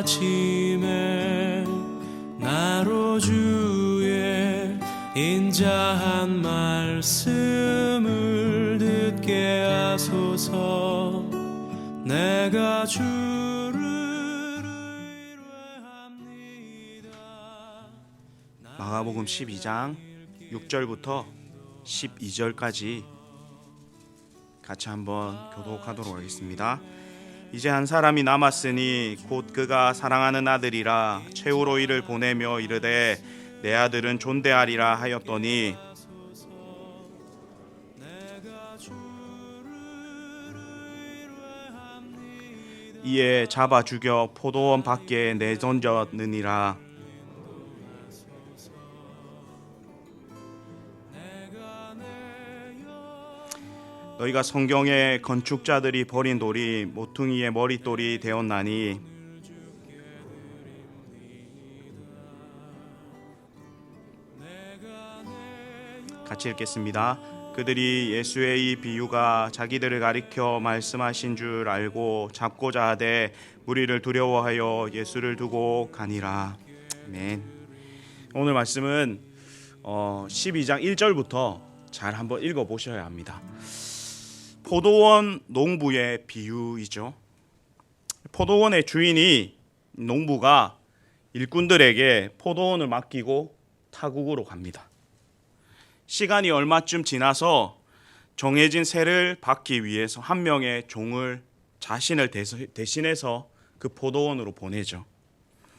아침에 나로 주의 인자한 말씀을 듣게 하소서. 내가 주를 의뢰합니다. 마가복음 12장 6절부터 12절까지 같이 한번 교독하도록 하겠습니다. 이제 한 사람이 남았으니 곧 그가 사랑하는 아들이라 최후로 이를 보내며 이르되 내 아들은 존대하리라 하였더니 이에 잡아 죽여 포도원 밖에 내던졌느니라. 너희가 성경에 건축자들이 버린 돌이 모퉁이의 머릿돌이 되었나니 같이 읽겠습니다. 그들이 예수의 이 비유가 자기들을 가리켜 말씀하신 줄 알고 잡고자 하되 무리를 두려워하여 예수를 두고 가니라. 아멘. 오늘 말씀은 12장 1절부터 잘 한번 읽어보셔야 합니다. 포도원 농부의 비유이죠. 포도원의 주인이 농부가 일꾼들에게 포도원을 맡기고 타국으로 갑니다. 시간이 얼마쯤 지나서 정해진 세를 받기 위해서 한 명의 종을 자신을 대신해서 그 포도원으로 보내죠.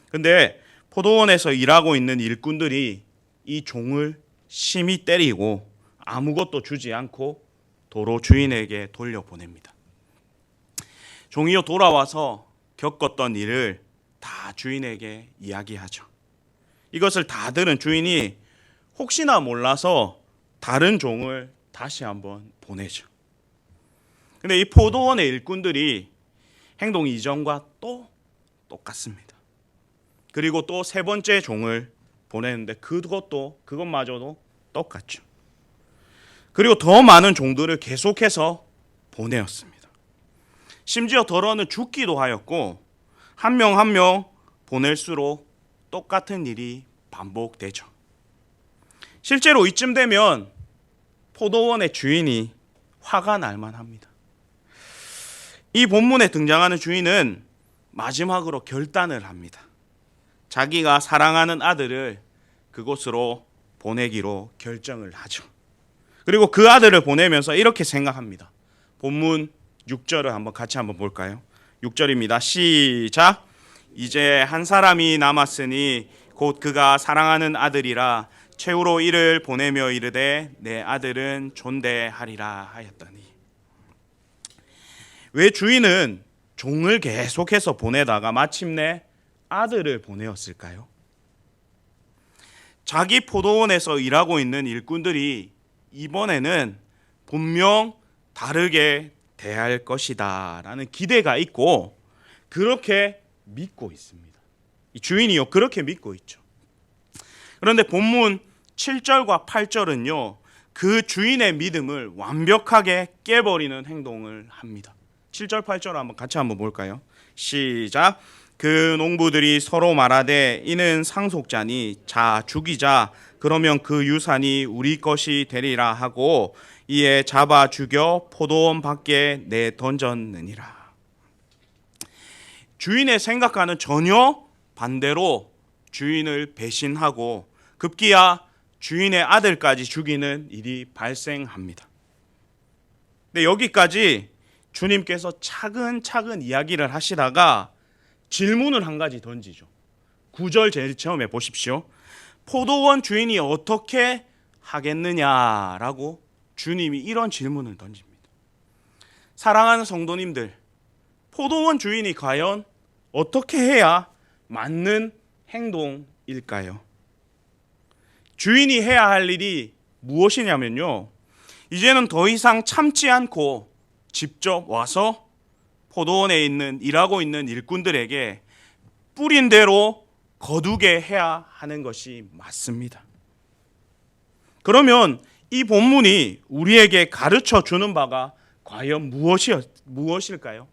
근데 포도원에서 일하고 있는 일꾼들이 이 종을 심히 때리고 아무것도 주지 않고 도로 주인에게 돌려보냅니다. 종이요 돌아와서 겪었던 일을 다 주인에게 이야기하죠. 이것을 다 들은 주인이 혹시나 몰라서 다른 종을 다시 한번 보내죠. 근데 이 포도원의 일꾼들이 행동 이전과 또 똑같습니다. 그리고 또 세 번째 종을 보내는데 그것마저도 똑같죠. 그리고 더 많은 종들을 계속해서 보내었습니다. 심지어 더러는 죽기도 하였고 한 명 한 명 보낼수록 똑같은 일이 반복되죠. 실제로 이쯤 되면 포도원의 주인이 화가 날 만합니다. 이 본문에 등장하는 주인은 마지막으로 결단을 합니다. 자기가 사랑하는 아들을 그곳으로 보내기로 결정을 하죠. 그리고 그 아들을 보내면서 이렇게 생각합니다. 본문 6절을 한번 같이 한번 볼까요? 6절입니다. 시작. 이제 한 사람이 남았으니 곧 그가 사랑하는 아들이라 최후로 이를 보내며 이르되 내 아들은 존대하리라 하였더니. 왜 주인은 종을 계속해서 보내다가 마침내 아들을 보내었을까요? 자기 포도원에서 일하고 있는 일꾼들이 이번에는 분명 다르게 대할 것이다 라는 기대가 있고 그렇게 믿고 있습니다. 이 주인이요 그렇게 믿고 있죠. 그런데 본문 7절과 8절은요 그 주인의 믿음을 완벽하게 깨버리는 행동을 합니다. 7절 8절 같이 한번 볼까요? 시작. 그 농부들이 서로 말하되 이는 상속자니 자 죽이자 그러면 그 유산이 우리 것이 되리라 하고 이에 잡아 죽여 포도원 밖에 내던졌느니라. 주인의 생각과는 전혀 반대로 주인을 배신하고 급기야 주인의 아들까지 죽이는 일이 발생합니다. 근데 여기까지 주님께서 차근차근 이야기를 하시다가 질문을 한 가지 던지죠. 9절 제일 처음에 보십시오. 포도원 주인이 어떻게 하겠느냐라고 주님이 이런 질문을 던집니다. 사랑하는 성도님들, 포도원 주인이 과연 어떻게 해야 맞는 행동일까요? 주인이 해야 할 일이 무엇이냐면요, 이제는 더 이상 참지 않고 직접 와서 포도원에 일하고 있는 일꾼들에게 뿌린 대로 거두게 해야 하는 것이 맞습니다. 그러면 이 본문이 우리에게 가르쳐 주는 바가 과연 무엇일까요?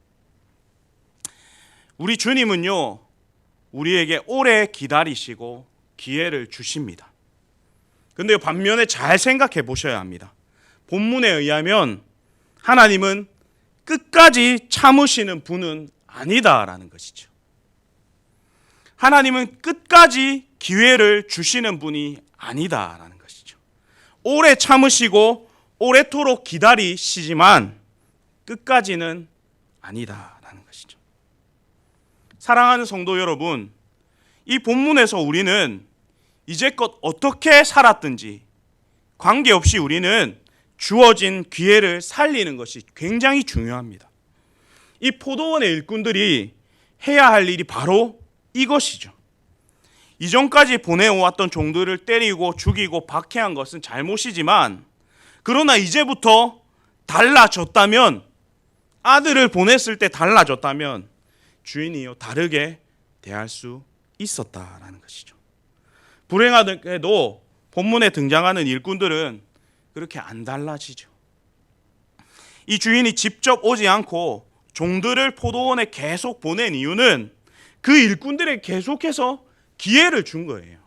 우리 주님은요, 우리에게 오래 기다리시고 기회를 주십니다. 근데 반면에 잘 생각해 보셔야 합니다. 본문에 의하면 하나님은 끝까지 참으시는 분은 아니다라는 것이죠. 하나님은 끝까지 기회를 주시는 분이 아니다라는 것이죠. 오래 참으시고 오래도록 기다리시지만 끝까지는 아니다라는 것이죠. 사랑하는 성도 여러분, 이 본문에서 우리는 이제껏 어떻게 살았든지 관계없이 우리는 주어진 기회를 살리는 것이 굉장히 중요합니다. 이 포도원의 일꾼들이 해야 할 일이 바로 이것이죠. 이전까지 보내오았던 종들을 때리고 죽이고 박해한 것은 잘못이지만, 그러나 이제부터 달라졌다면, 아들을 보냈을 때 달라졌다면 주인이요 다르게 대할 수 있었다라는 것이죠. 불행하게도 본문에 등장하는 일꾼들은 그렇게 안 달라지죠. 이 주인이 직접 오지 않고 종들을 포도원에 계속 보낸 이유는 그 일꾼들에게 계속해서 기회를 준 거예요.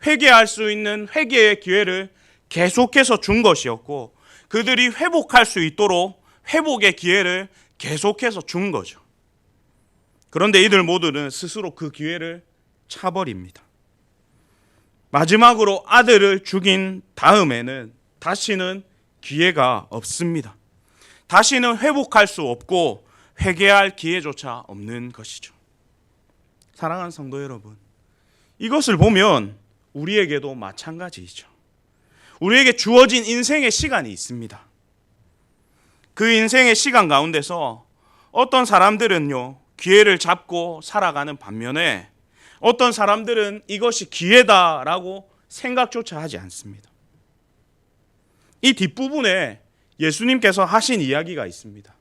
회개할 수 있는 회개의 기회를 계속해서 준 것이었고, 그들이 회복할 수 있도록 회복의 기회를 계속해서 준 거죠. 그런데 이들 모두는 스스로 그 기회를 차버립니다. 마지막으로 아들을 죽인 다음에는 다시는 기회가 없습니다. 다시는 회복할 수 없고 회개할 기회조차 없는 것이죠. 사랑하는 성도 여러분, 이것을 보면 우리에게도 마찬가지이죠. 우리에게 주어진 인생의 시간이 있습니다. 그 인생의 시간 가운데서 어떤 사람들은요 기회를 잡고 살아가는 반면에 어떤 사람들은 이것이 기회다라고 생각조차 하지 않습니다. 이 뒷부분에 예수님께서 하신 이야기가 있습니다.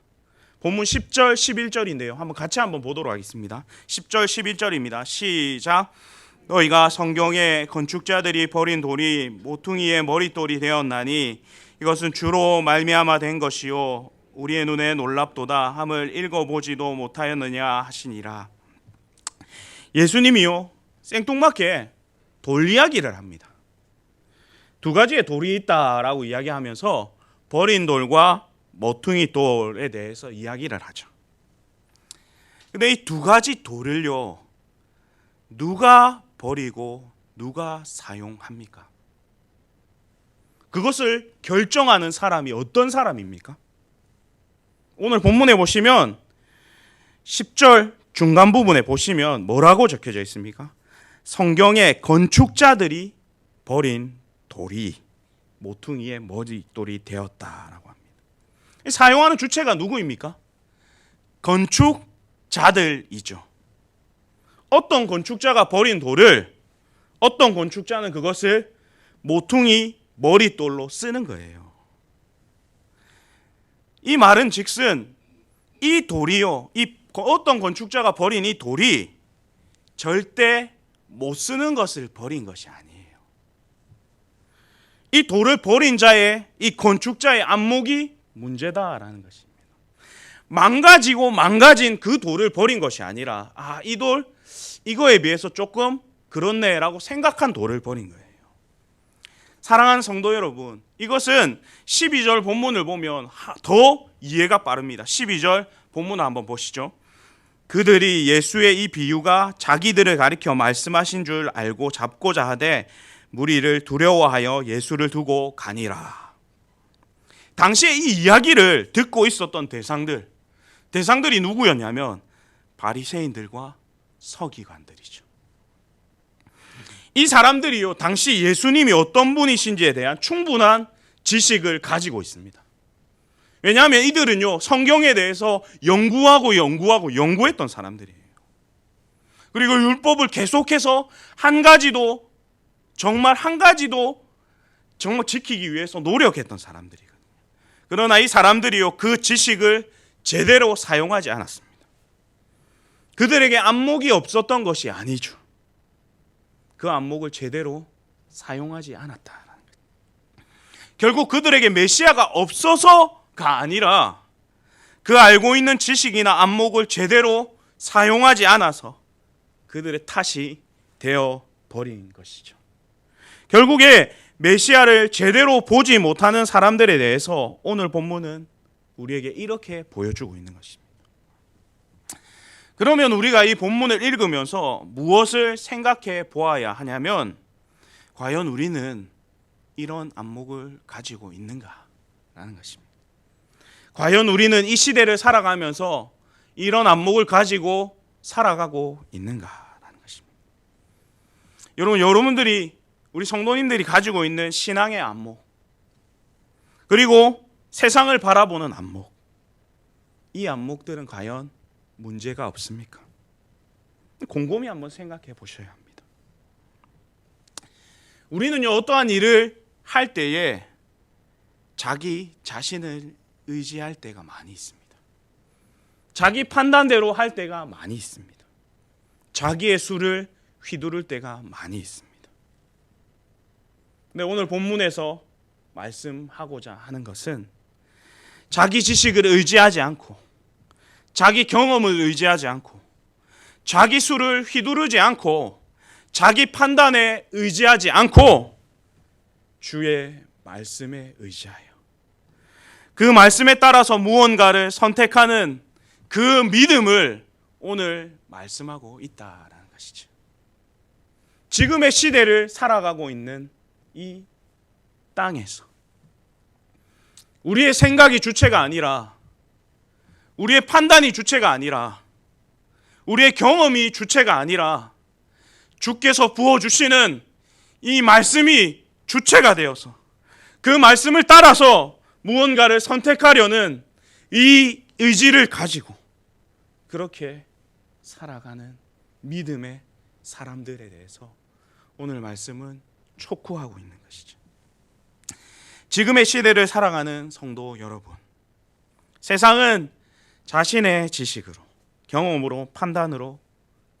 본문 10절 11절인데요. 같이 한번 보도록 하겠습니다. 10절 11절입니다. 시작. 너희가 성경에 건축자들이 버린 돌이 모퉁이의 머릿돌이 되었나니 이것은 주로 말미암아 된 것이요 우리의 눈에 놀랍도다 함을 읽어보지도 못하였느냐 하시니라. 예수님이요 생뚱맞게 돌 이야기를 합니다. 두 가지의 돌이 있다라고 이야기하면서 버린 돌과 모퉁이 돌에 대해서 이야기를 하죠. 근데 이 두 가지 돌을요 누가 버리고 누가 사용합니까? 그것을 결정하는 사람이 어떤 사람입니까? 오늘 본문에 보시면 10절 중간 부분에 보시면 뭐라고 적혀져 있습니까? 성경에 건축자들이 버린 돌이 모퉁이의 머릿돌이 되었다라고 합니다. 사용하는 주체가 누구입니까? 건축자들이죠. 어떤 건축자가 버린 돌을 어떤 건축자는 그것을 모퉁이 머릿돌로 쓰는 거예요. 이 말은 즉슨 이 돌이요, 이 어떤 건축자가 버린 이 돌이 절대 못 쓰는 것을 버린 것이 아니에요. 이 돌을 버린 자의, 이 건축자의 안목이 문제다라는 것입니다. 망가지고 망가진 그 돌을 버린 것이 아니라 이 돌 이거에 비해서 조금 그렇네라고 생각한 돌을 버린 거예요. 사랑하는 성도 여러분, 이것은 12절 본문을 보면 더 이해가 빠릅니다. 12절 본문을 한번 보시죠. 그들이 예수의 이 비유가 자기들을 가리켜 말씀하신 줄 알고 잡고자 하되 무리를 두려워하여 예수를 두고 가니라. 당시에 이 이야기를 듣고 있었던 대상들이 누구였냐면 바리새인들과 서기관들이죠. 이 사람들이요 당시 예수님이 어떤 분이신지에 대한 충분한 지식을 가지고 있습니다. 왜냐하면 이들은요 성경에 대해서 연구했던 사람들이에요. 그리고 율법을 계속해서 한 가지도 정말 지키기 위해서 노력했던 사람들이거든요. 그러나 이 사람들이요 그 지식을 제대로 사용하지 않았습니다. 그들에게 안목이 없었던 것이 아니죠. 그 안목을 제대로 사용하지 않았다라는 거예요. 결국 그들에게 메시아가 없어서가 아니라 그 알고 있는 지식이나 안목을 제대로 사용하지 않아서 그들의 탓이 되어 버린 것이죠. 결국에 메시아를 제대로 보지 못하는 사람들에 대해서 오늘 본문은 우리에게 이렇게 보여주고 있는 것입니다. 그러면 우리가 이 본문을 읽으면서 무엇을 생각해 보아야 하냐면, 과연 우리는 이런 안목을 가지고 있는가라는 것입니다. 과연 우리는 이 시대를 살아가면서 이런 안목을 가지고 살아가고 있는가라는 것입니다. 여러분들이, 우리 성도님들이 가지고 있는 신앙의 안목, 그리고 세상을 바라보는 안목, 이 안목들은 과연 문제가 없습니까? 곰곰이 한번 생각해 보셔야 합니다. 우리는요, 어떠한 일을 할 때에 자기 자신을 의지할 때가 많이 있습니다. 자기 판단대로 할 때가 많이 있습니다. 자기의 수를 휘두를 때가 많이 있습니다. 근데 오늘 본문에서 말씀하고자 하는 것은 자기 지식을 의지하지 않고, 자기 경험을 의지하지 않고, 자기 수를 휘두르지 않고, 자기 판단에 의지하지 않고 주의 말씀에 의지하여 그 말씀에 따라서 무언가를 선택하는 그 믿음을 오늘 말씀하고 있다라는 것이죠. 지금의 시대를 살아가고 있는 이 땅에서 우리의 생각이 주체가 아니라, 우리의 판단이 주체가 아니라, 우리의 경험이 주체가 아니라 주께서 부어주시는 이 말씀이 주체가 되어서 그 말씀을 따라서 무언가를 선택하려는 이 의지를 가지고 그렇게 살아가는 믿음의 사람들에 대해서 오늘 말씀은 촉구하고 있는 것이죠. 지금의 시대를 살아가는 성도 여러분, 세상은 자신의 지식으로, 경험으로, 판단으로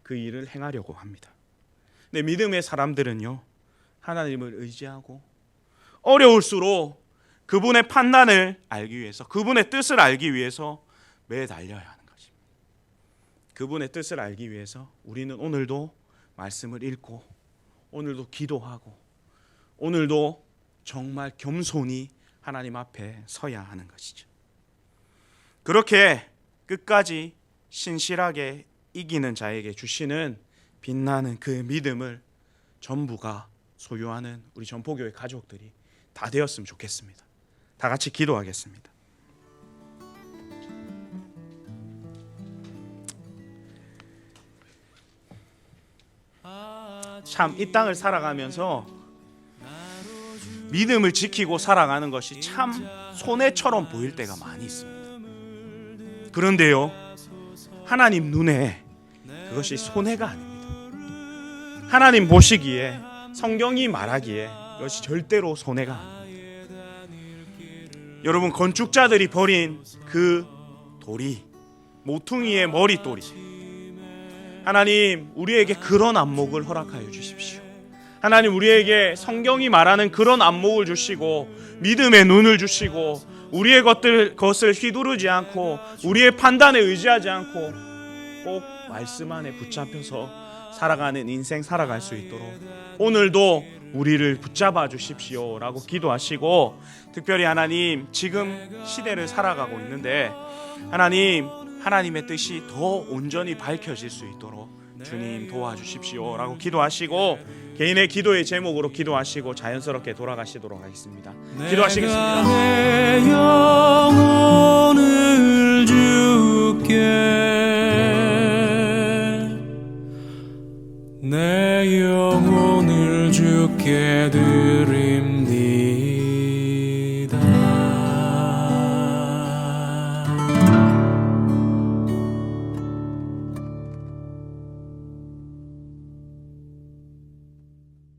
그 일을 행하려고 합니다. 근데 믿음의 사람들은요, 하나님을 의지하고 어려울수록 그분의 판단을 알기 위해서, 그분의 뜻을 알기 위해서 매달려야 하는 것입니다. 그분의 뜻을 알기 위해서 우리는 오늘도 말씀을 읽고, 오늘도 기도하고, 오늘도 정말 겸손히 하나님 앞에 서야 하는 것이죠. 그렇게 끝까지 신실하게 이기는 자에게 주시는 빛나는 그 믿음을 전부가 소유하는 우리 전포교회 가족들이 다 되었으면 좋겠습니다. 다 같이 기도하겠습니다. 참 이 땅을 살아가면서 믿음을 지키고 살아가는 것이 참 손해처럼 보일 때가 많이 있습니다. 그런데요, 하나님 눈에 그것이 손해가 아닙니다. 하나님 보시기에, 성경이 말하기에 그것이 절대로 손해가 아닙니다. 여러분, 건축자들이 버린 그 돌이 모퉁이의 머릿돌이, 하나님 우리에게 그런 안목을 허락하여 주십시오. 하나님 우리에게 성경이 말하는 그런 안목을 주시고, 믿음의 눈을 주시고, 우리의 것을 휘두르지 않고, 우리의 판단에 의지하지 않고 꼭 말씀 안에 붙잡혀서 살아가는 인생 살아갈 수 있도록 오늘도 우리를 붙잡아 주십시오 라고 기도하시고, 특별히 하나님 지금 시대를 살아가고 있는데 하나님의 뜻이 더 온전히 밝혀질 수 있도록 주님 도와주십시오 라고 기도하시고, 개인의 기도의 제목으로 기도하시고 자연스럽게 돌아가시도록 하겠습니다. 기도하시겠습니다. 내 영혼을